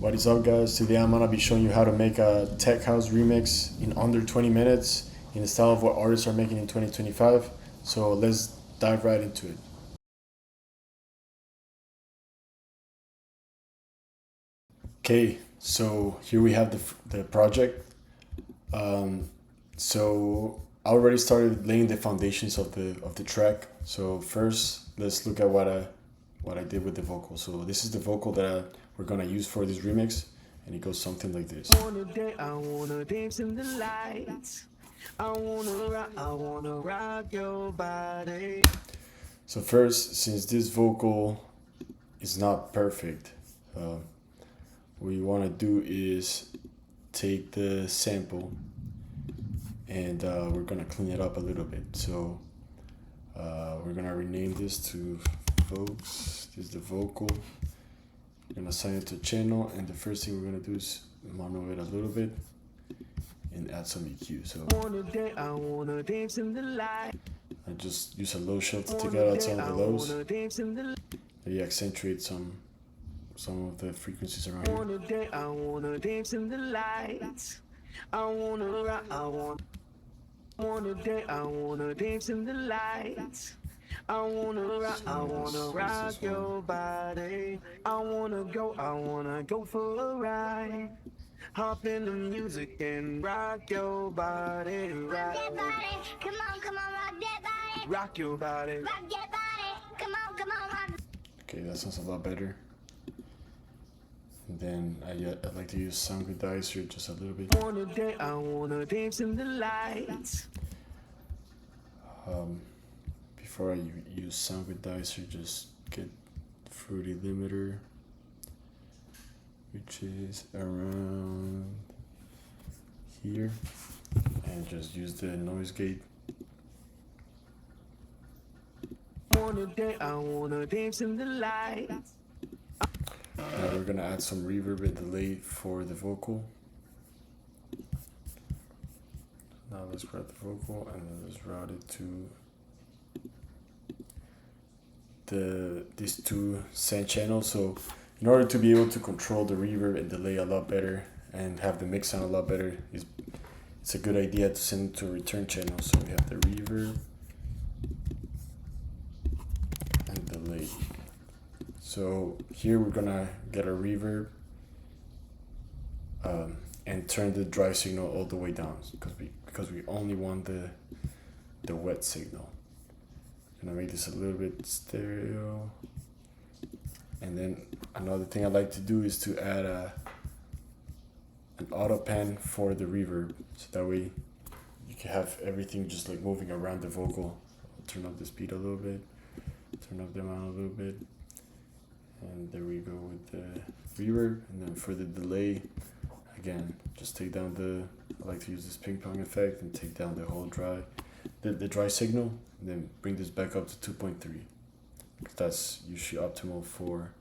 What is up, guys? Today I'm gonna be showing you how to make a tech house remix in under 20 minutes in the style of what artists are making in 2025. So let's dive right into it. Okay, so here we have the project. So I already started laying the foundations of the track. So first, let's look at what I did with the vocal. So this is the vocal that we're gonna use for this remix, and it goes something like this. I wanna dance in the lights. I wanna rock your body. So first, since this vocal is not perfect, what you want to do is take the sample and we're gonna clean it up a little bit. So we're gonna rename this to folks. This is the vocal. We're gonna assign it to channel, and the first thing we're gonna do is mono it a little bit and add some EQ. So I just use a low shelf to take out some of the lows. Maybe accentuate some of the frequencies around here. I wanna dance in the lights. I wanna rock. I wanna dance in the lights. I wanna rock your body. I wanna go for a ride. Hop in the music and rock your body. Rock that body, come on, rock that body. Rock your body. Rock that body, come on, rock. Okay, that sounds a lot better. And then I like to use sound with dicer just a little bit. I wanna dance in the lights. Before I use sound with dicer, just get fruity limiter, which is around here, and just use the noise gate. I wanna dance in the lights. Now we're gonna add some reverb and delay for the vocal. Now let's grab the vocal and then let's route it to these two send channels. So in order to be able to control the reverb and delay a lot better and have the mix sound a lot better, it's a good idea to send it to a return channel. So we have the reverb and delay. So here we're gonna get a reverb and turn the dry signal all the way down because we only want the wet signal. I'm gonna make this a little bit stereo. And then another thing I like to do is to add an auto pan for the reverb, so that way you can have everything just like moving around the vocal. I'll turn up the speed a little bit, turn up the amount a little bit. And there we go with the reverb. And then for the delay, again, just take down I like to use this ping pong effect and take down the whole the dry signal, and then bring this back up to 2.3. Because that's usually optimal for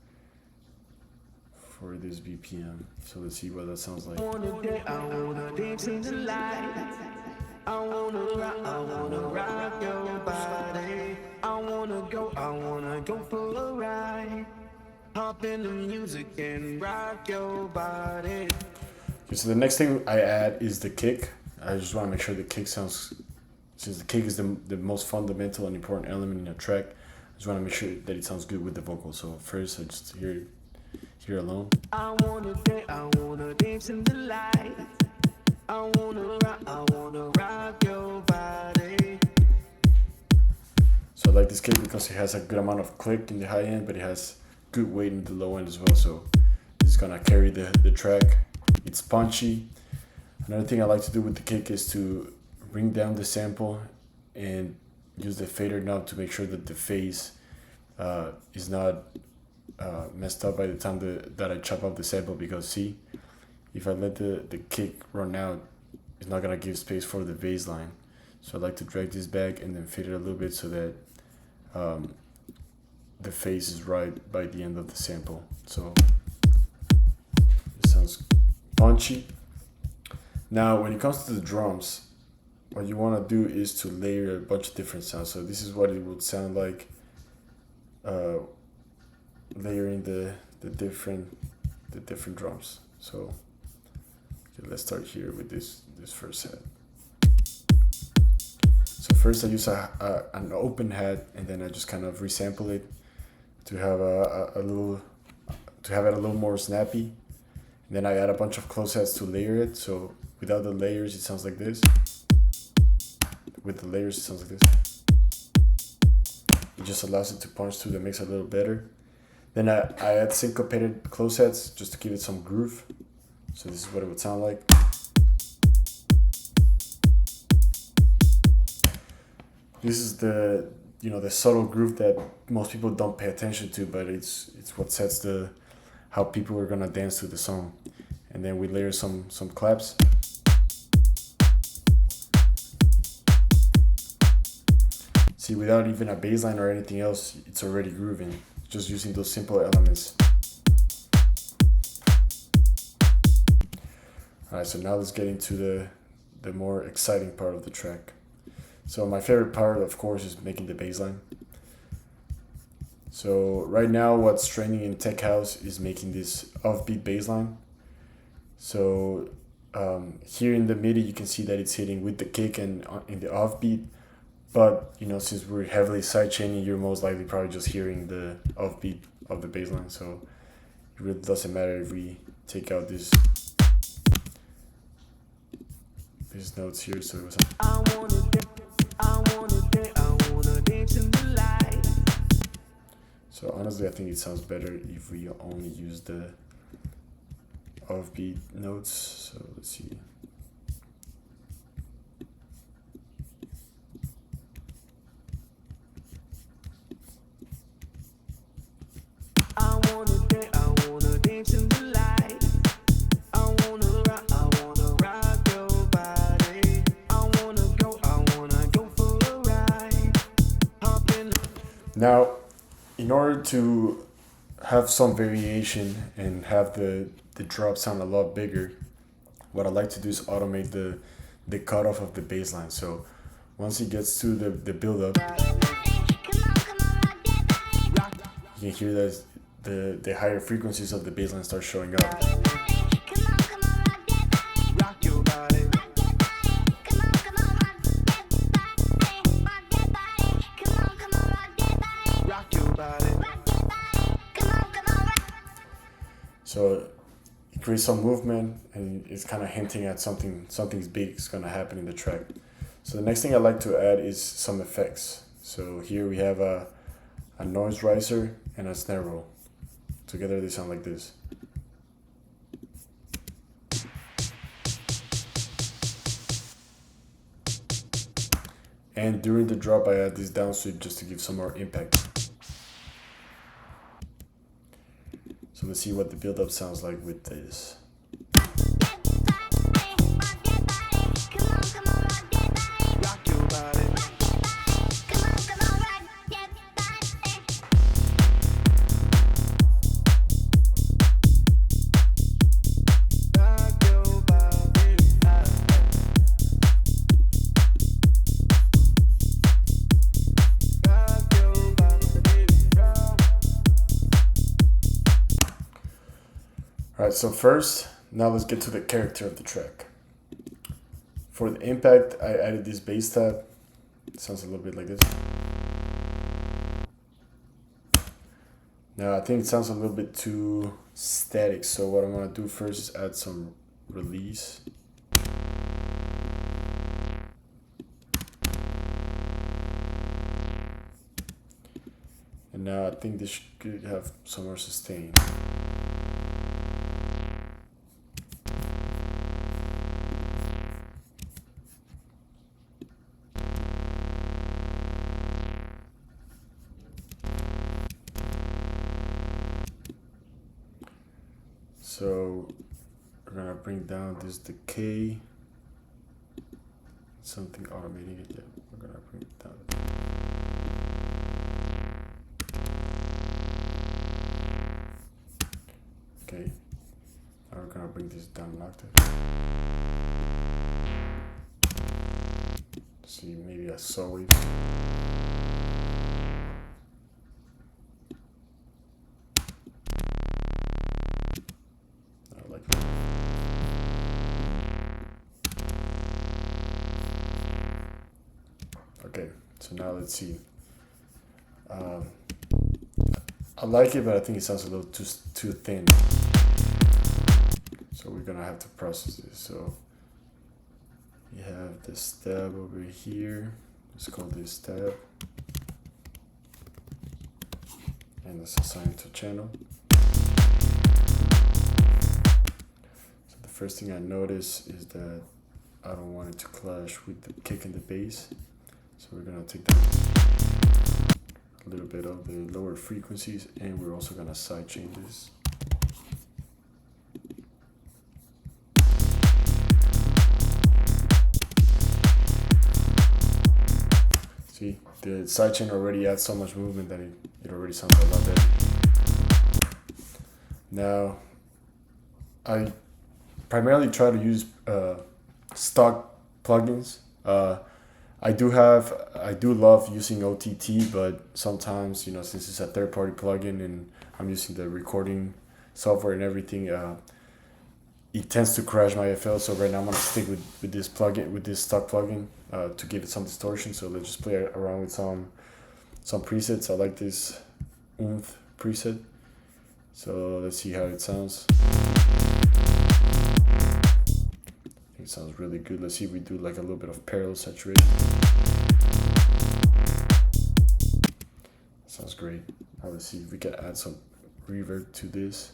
this BPM. So let's see what that sounds like. I wanna dance in the light. I wanna rock your body. I wanna go for a ride. Hop in the music and rock your body. Okay, so the next thing I add is the kick. I just want to make sure the kick sounds, since the kick is the most fundamental and important element in a track, I just want to make sure that it sounds good with the vocal. So first I just hear alone. I wanna dance in the light. I wanna rock your body. So I like this kick because it has a good amount of click in the high end, but it has good weight in the low end as well. So it's gonna carry the track. It's punchy. Another thing I like to do with the kick is to bring down the sample and use the fader knob to make sure that the phase is not messed up by the time that I chop up the sample, because see, if I let the kick run out, it's not gonna give space for the bass line. So I like to drag this back and then fade it a little bit so that the phase is right by the end of the sample. So it sounds punchy. Now when it comes to the drums, what you want to do is to layer a bunch of different sounds. So this is what it would sound like layering the the different drums. So okay, let's start here with this first head. So first I use an open head, and then I just kind of resample it to have a little more snappy. And then I add a bunch of close heads to layer it. So without the layers, it sounds like this. With the layers, it sounds like this. It just allows it to punch through the mix a little better. Then I add syncopated close heads just to give it some groove. So this is what it would sound like. This is the subtle groove that most people don't pay attention to, but it's what sets how people are gonna dance to the song. And then we layer some claps. See, without even a bass line or anything else, it's already grooving, just using those simple elements. Alright, so now let's get into the more exciting part of the track. So my favorite part, of course, is making the bass line. So right now what's trending in tech house is making this offbeat bass line. So here in the MIDI you can see that it's hitting with the kick and in the offbeat. But since we're heavily sidechaining, you're most likely probably just hearing the offbeat of the bass line. So it really doesn't matter if we take out these notes here. So it was So honestly, I think it sounds better if we only use the offbeat notes. So let's see. Now, in order to have some variation and have the drop sound a lot bigger, what I like to do is automate the cutoff of the bass line. So once it gets to the build-up, you can hear that the higher frequencies of the bass line start showing up. So it creates some movement, and it's kind of hinting at something's big is gonna happen in the track. So the next thing I like to add is some effects. So here we have a noise riser and a snare roll. Together they sound like this. And during the drop I add this downsweep just to give some more impact. So let's see what the build-up sounds like with this. Alright, so first, now let's get to the character of the track. For the impact, I added this bass tab. It sounds a little bit like this. Now I think it sounds a little bit too static, so what I'm gonna do first is add some release. And now I think this should have some more sustain. So we're gonna bring down this decay, something automating it. Yeah, we're gonna bring it down. Okay, now we're gonna bring this down an octave. See, maybe a saw wave. Okay, so now let's see. I like it, but I think it sounds a little too thin. So we're gonna have to process this. So we have the stab over here. Let's call this stab. And let's assign it to channel. So the first thing I notice is that I don't want it to clash with the kick and the bass. So we're gonna take down a little bit of the lower frequencies, and we're also gonna sidechain this. See, the sidechain already adds so much movement that it already sounds a lot better. Now, I primarily try to use stock plugins. I do love using OTT, but sometimes, since it's a third-party plugin and I'm using the recording software and everything, it tends to crash my FL. So right now I'm gonna stick with this plugin, with this stock plugin, to give it some distortion. So let's just play around with some presets. I like this oomph preset. So let's see how it sounds. It sounds really good. Let's see if we do like a little bit of parallel saturation. Sounds great. Now let's see if we can add some reverb to this.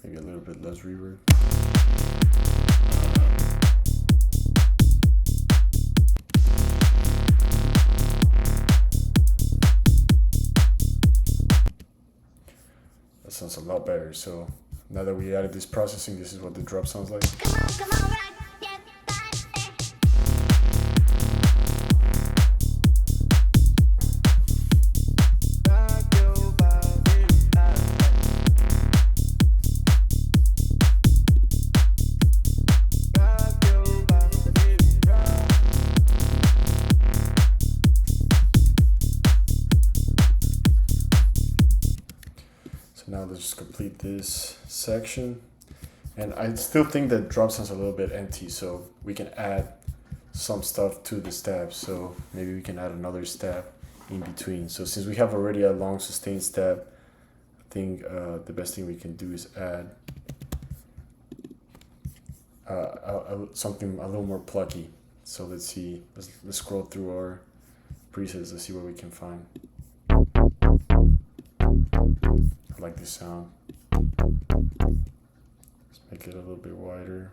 Maybe a little bit less reverb. Sounds a lot better. So now that we added this processing, this is what the drop sounds like. Now let's just complete this section, and I still think that drop sounds a little bit empty, so we can add some stuff to the stab. So maybe we can add another stab in between. So since we have already a long sustained stab, I think the best thing we can do is add something a little more plucky. So let's see, let's scroll through our presets. Let's see what we can find. I like this sound. Let's make it a little bit wider.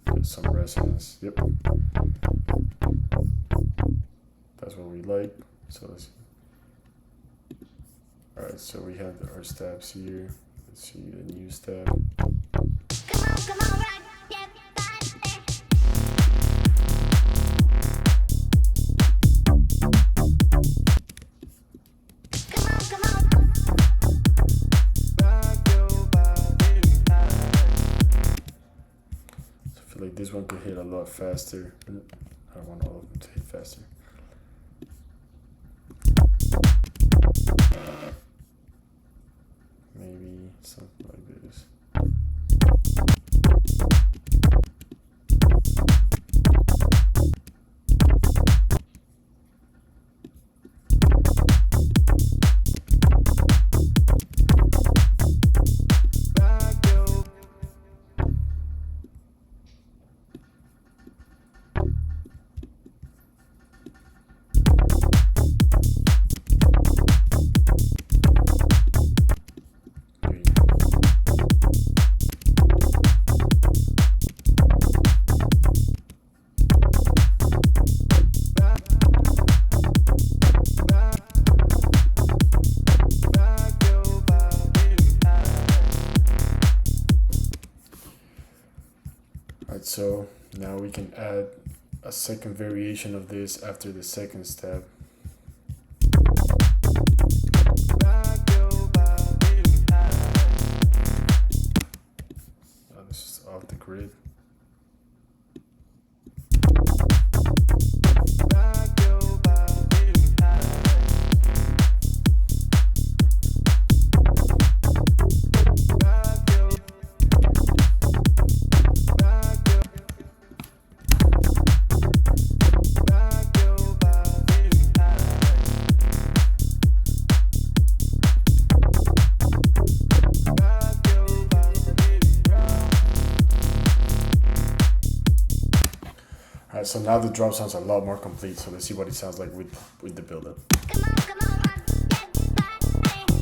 There's some resonance. Yep. That's what we like. So let's see. Alright, so we have our stabs here. Let's see the new stab. Come on, right. This one could hit a lot faster. I don't want all of them to hit faster. Maybe something like this. So now we can add a second variation of this after the second step. This is off the grid. Alright, so now the drop sounds a lot more complete. So let's see what it sounds like with the build-up. Come on, come on, rock that body,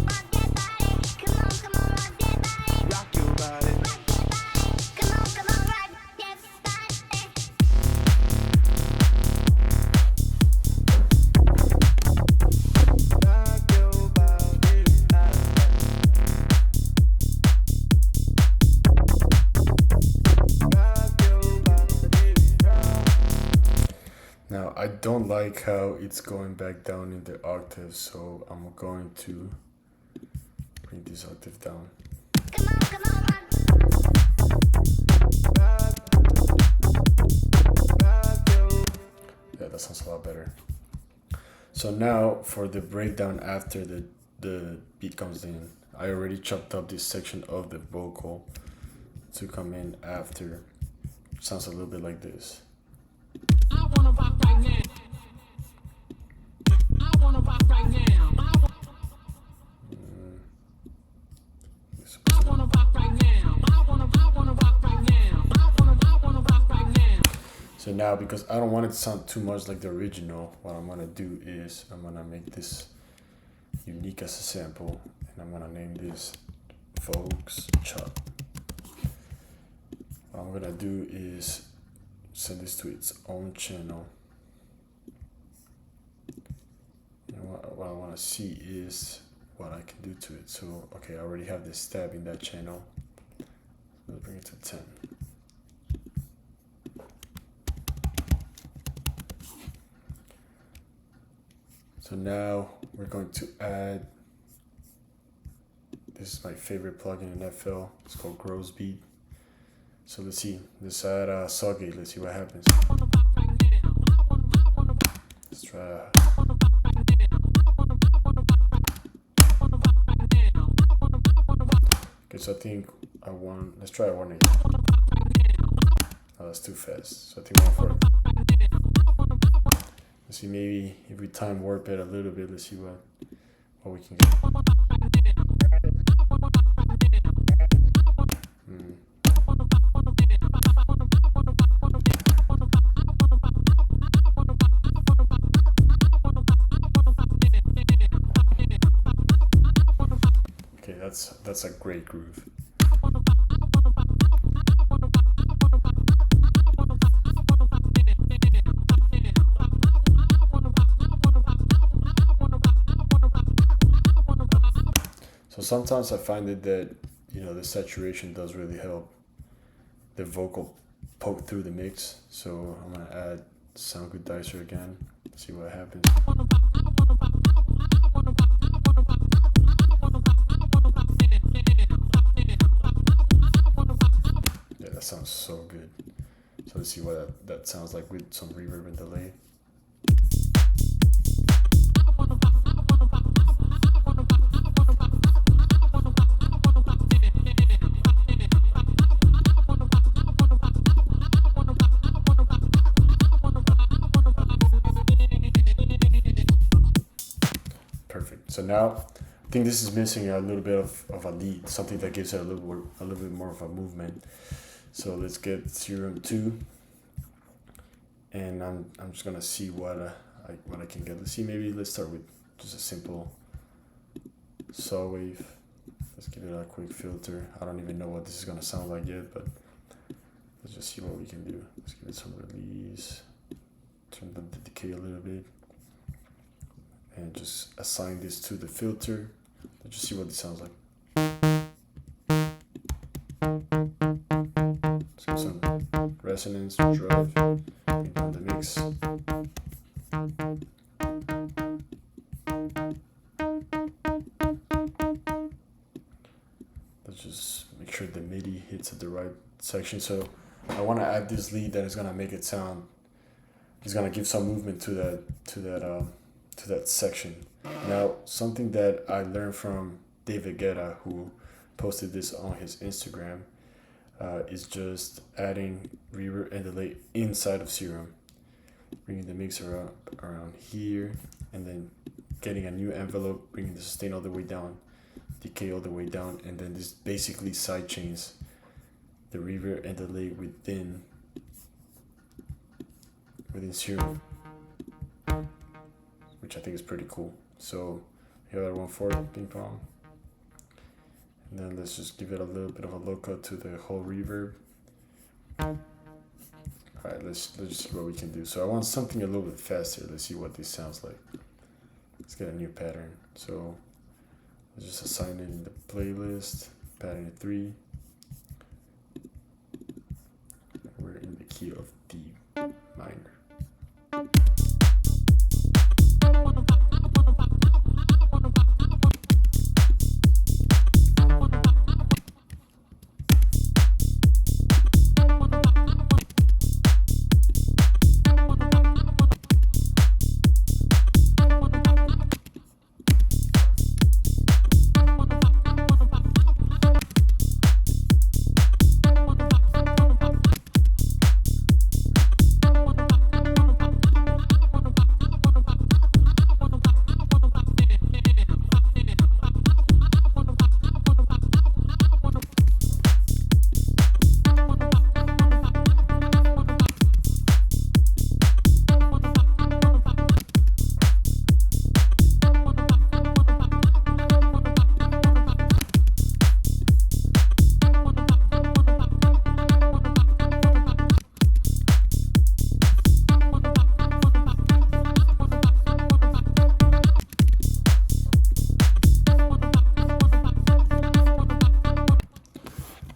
rock that body. Come on, come on, rock that body, Rock your body. rock that body. Come on, come on, rock that body. Rock your body. Rock your body. Now I don't like how it's going back down in the octave, so I'm going to bring this octave down. Come on, come on, rock. Yeah, that sounds a lot better. So now for the breakdown after the beat comes in, I already chopped up this section of the vocal to come in after. Sounds a little bit like this. I wanna rock right now. I wanna rock right now. I wanna rock right now. I wanna rock right now. I wanna rock right now. So now, because I don't want it to sound too much like the original, what I'm gonna do is I'm gonna make this unique as a sample, and I'm gonna name this Vogue's Chop. What I'm gonna do is send this to its own channel. And what I wanna see is what I can do to it. So, okay, I already have this stab in that channel. Let's bring it to 10. So now we're going to add, this is my favorite plugin in FL, it's called Grows Beat. So let's see, let's add a saw gate, let's see what happens. Let's try. Okay, so I think let's try 180. Oh, that's too fast, so I think 140. Let's see, maybe if we time warp it a little bit, let's see what we can get. Okay, that's a great groove. So sometimes I find it that, the saturation does really help the vocal poke through the mix. So I'm gonna add Sound Good Dicer again, see what happens. Yeah, that sounds so good. So let's see what that sounds like with some reverb and delay. Perfect. So now I think this is missing a little bit of a lead, something that gives it a little bit more of a movement. So let's get Serum 2, and I'm just gonna see what I can get. Let's start with just a simple saw wave. Let's give it a quick filter. I don't even know what this is gonna sound like yet, but let's just see what we can do. Let's give it some release, turn down the decay a little bit, and just assign this to the filter. Let's just see what this sounds like. Let's give some resonance, drive, bring down the mix. Let's just make sure the MIDI hits at the right section. So I want to add this lead that is gonna make it sound. It's gonna give some movement to that section. Now, something that I learned from David Guetta, who posted this on his Instagram, is just adding reverb and delay inside of Serum, bringing the mixer up around here, and then getting a new envelope, bringing the sustain all the way down, decay all the way down, and then this basically side chains the reverb and delay within within zero, which I think is pretty cool. So here are 1/4 ping pong. And then let's just give it a little bit of a lookup to the whole reverb. Alright, let's see what we can do. So I want something a little bit faster. Let's see what this sounds like. Let's get a new pattern. So let's just assign it in the playlist, pattern 3. We're in the key of D minor.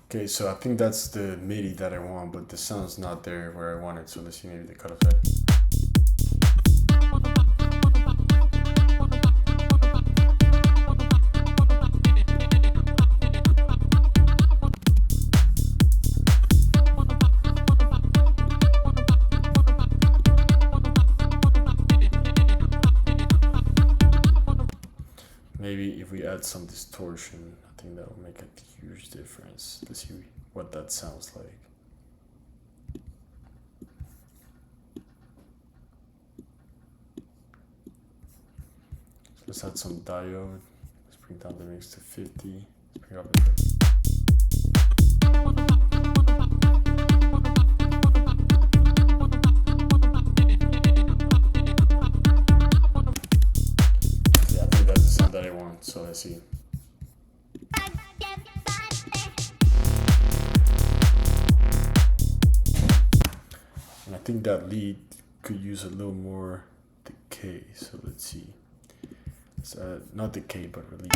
Okay, so I think that's the MIDI that I want, but the sound's not there where I want it, so let's see maybe the cut effect. Maybe if we add some distortion, I think that will make a huge difference. Let's see what that sounds like. So let's add some diode. Let's bring down the mix to 50. Let's bring up the that I want, so let's see. And I think that lead could use a little more decay, so let's see. It's, not decay, but release.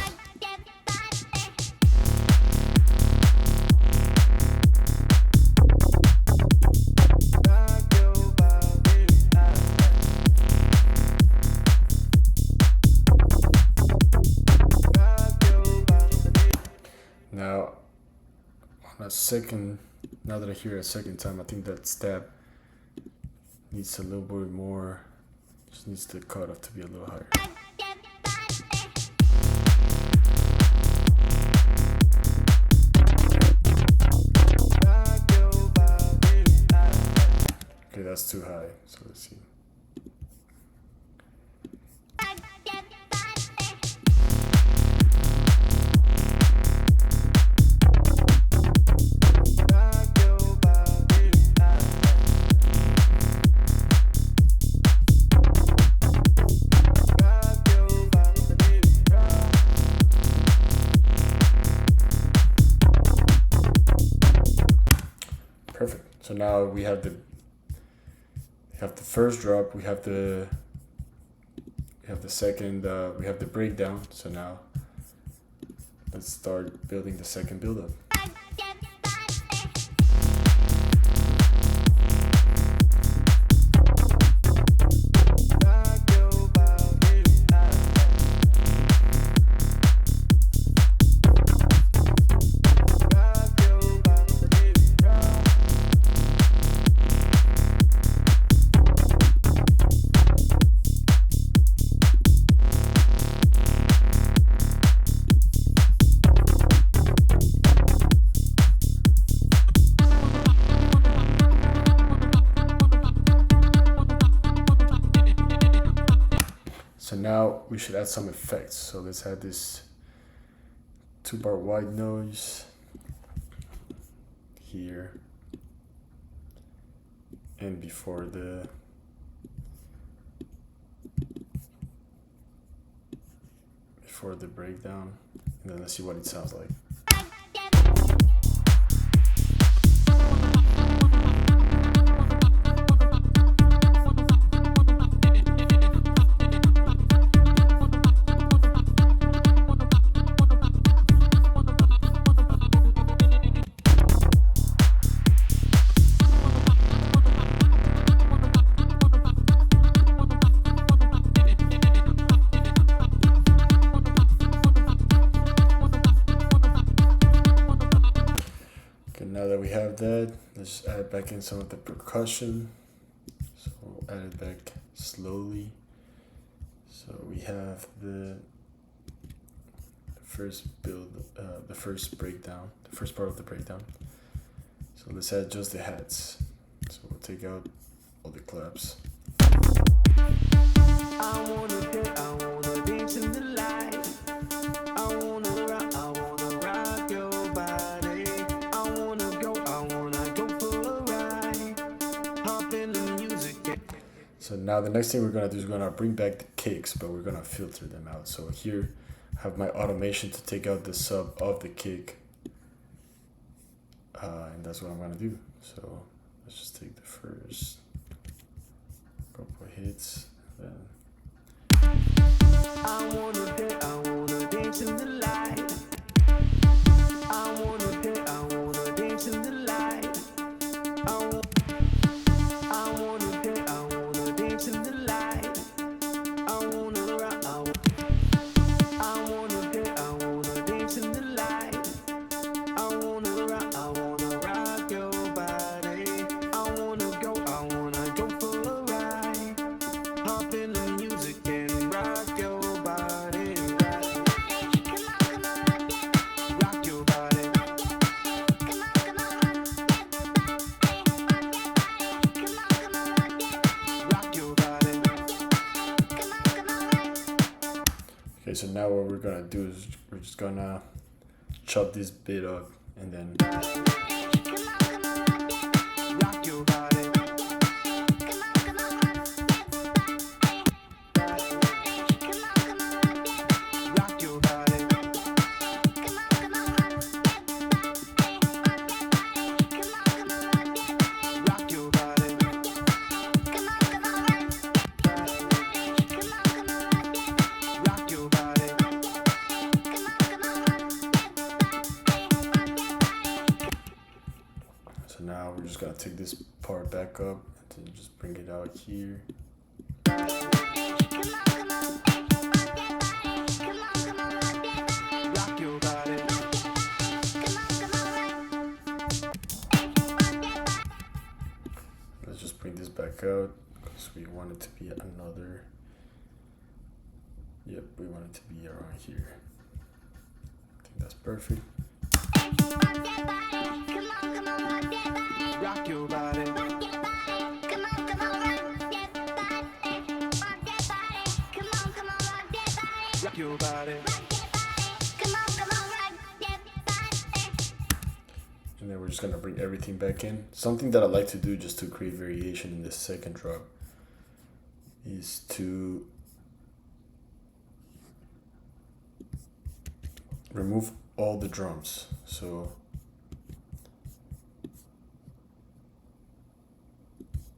Now, on a second, now that I hear it a second time, I think that stab needs a little bit more, just needs the cutoff to be a little higher. Okay, that's too high, so let's see. Perfect. So now we have the first drop, we have the second, we have the breakdown. So now let's start building the second build-up. So now we should add some effects. So let's add this 2-bar white noise here and before the for the breakdown, and then let's see what it sounds like. Now that we have that, let's add back in some of the percussion. So we'll add it back slowly. So we have the first build, the first breakdown, the first part of the breakdown. So let's add just the hats. So we'll take out all the claps. I wanna dance in the light. I wanna rock your body. I wanna go for a ride. Hop in the music. So now the next thing we're gonna do is gonna bring back the kicks, but we're gonna filter them out. So here I have my automation to take out the sub of the kick. And that's what I'm gonna do. So let's just take the first couple of hits. Then I wanna dance in the light. I wanna dance in the light. I wanna dance in the light. I wanna rock. I wanna dance in the light. I wanna rock your body. I wanna go for a ride. Hop in the music and rock your body. Rock your body. Rock your body. okay, so now what we're gonna do is we're just gonna chop this bit up and then Rock your body. Rock your body. Rock your body. Rock your body. so now we're just gonna take this part back up and then just bring it out here. Rock your body. Let's just bring this back out because we want it to be another. Yep, we want it to be around here. I think that's perfect. Rock your body. Rock your body. And then we're just gonna bring everything back in. Something that I like to do just to create variation in the second drop is to remove all the drums. So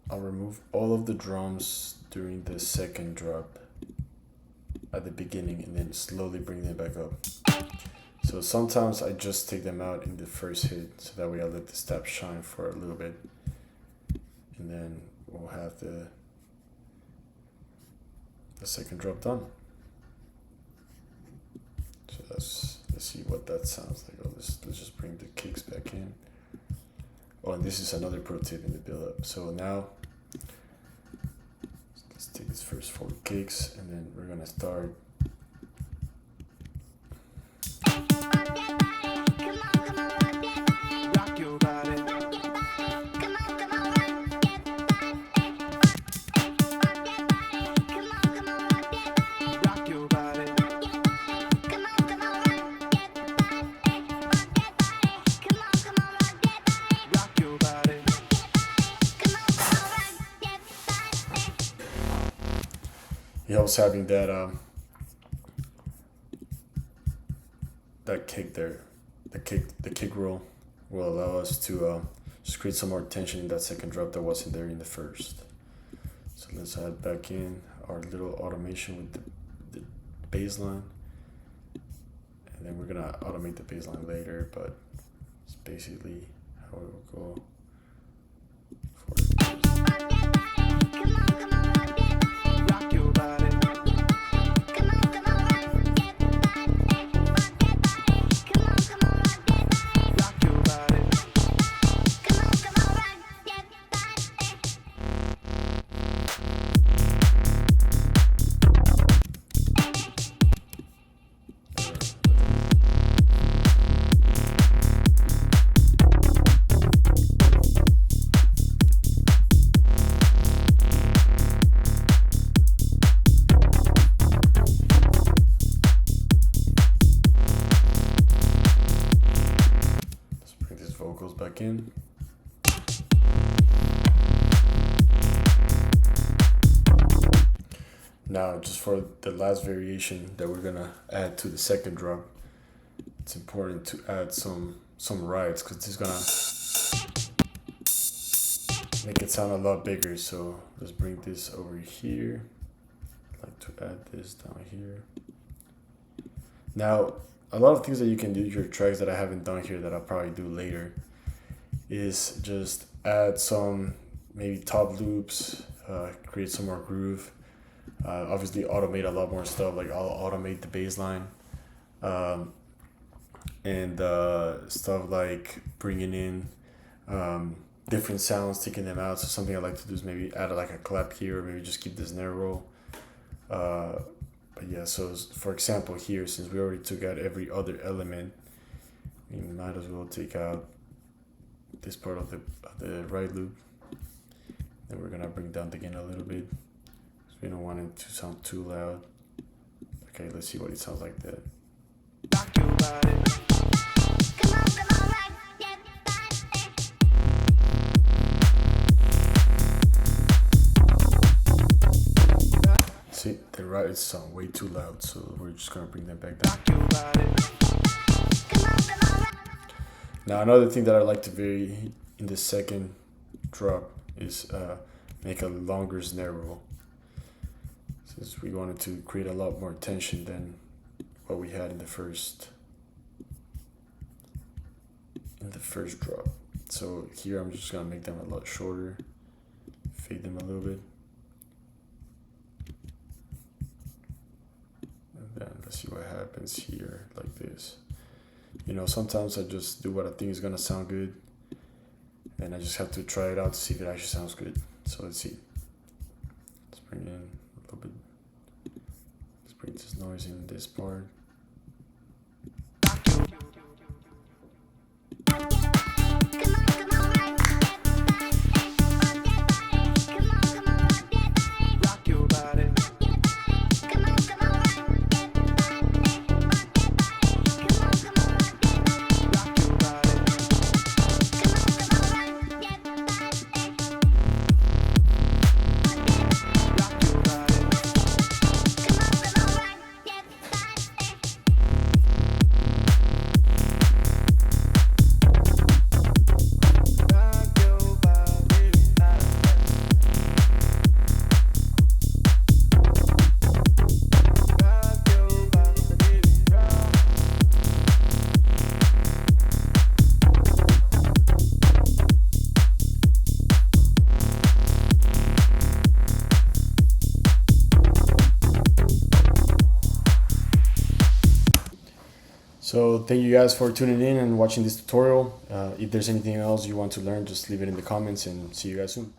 I'll remove all of the drums during the second drop at the beginning and then slowly bring them back up. So sometimes I just take them out in the first hit so that way I let the step shine for a little bit. And then we'll have the second drop done. So let's see what that sounds like. Oh, let's just bring the kicks back in. Oh, and this is another pro tip in the build up. So now let's take this first 4 kicks and then we're gonna start. Rock your body. Rock your body. Rock your body. He helps having that that kick there, the kick roll will allow us to just create some more tension in that second drop that wasn't there in the first. So let's add back in our little automation with the bass line, and then we're gonna automate the bass line later, but it's basically how it will go for Rock your body. Rock your body. Let's bring these vocals back in. Now, just for the last variation that we're gonna add to the second drop, it's important to add some rides, because this is gonna make it sound a lot bigger. So let's bring this over here. I'd like to add this down here. Now, a lot of things that you can do to your tracks that I haven't done here that I'll probably do later is just add some maybe top loops, create some more groove. Obviously automate a lot more stuff, like I'll automate the bass line, and stuff like bringing in different sounds, taking them out. So something I like to do is maybe add like a clap here, or maybe just keep the snare roll. But yeah, so for example here, since we already took out every other element, we might as well take out this part of the right loop. Then we're gonna bring down the gain a little bit. We don't want it to sound too loud. Okay, let's see what it sounds like there. Rock your body. See, the right sound way too loud, so we're just gonna bring that back down. Rock your body. Now, another thing that I like to vary in the second drop is make a longer snare roll, since we wanted to create a lot more tension than what we had in the first drop. So here I'm just gonna make them a lot shorter, fade them a little bit, and then let's see what happens here, like this. You know, sometimes I just do what I think is gonna sound good, and I just have to try it out to see if it actually sounds good. So let's see. Let's bring in a little bit. Let's bring this noise in this part. Rock your body. Rock your body. Rock your body. Rock your body. Rock your body. So thank you guys for tuning in and watching this tutorial. If there's anything else you want to learn, just leave it in the comments, and see you guys soon.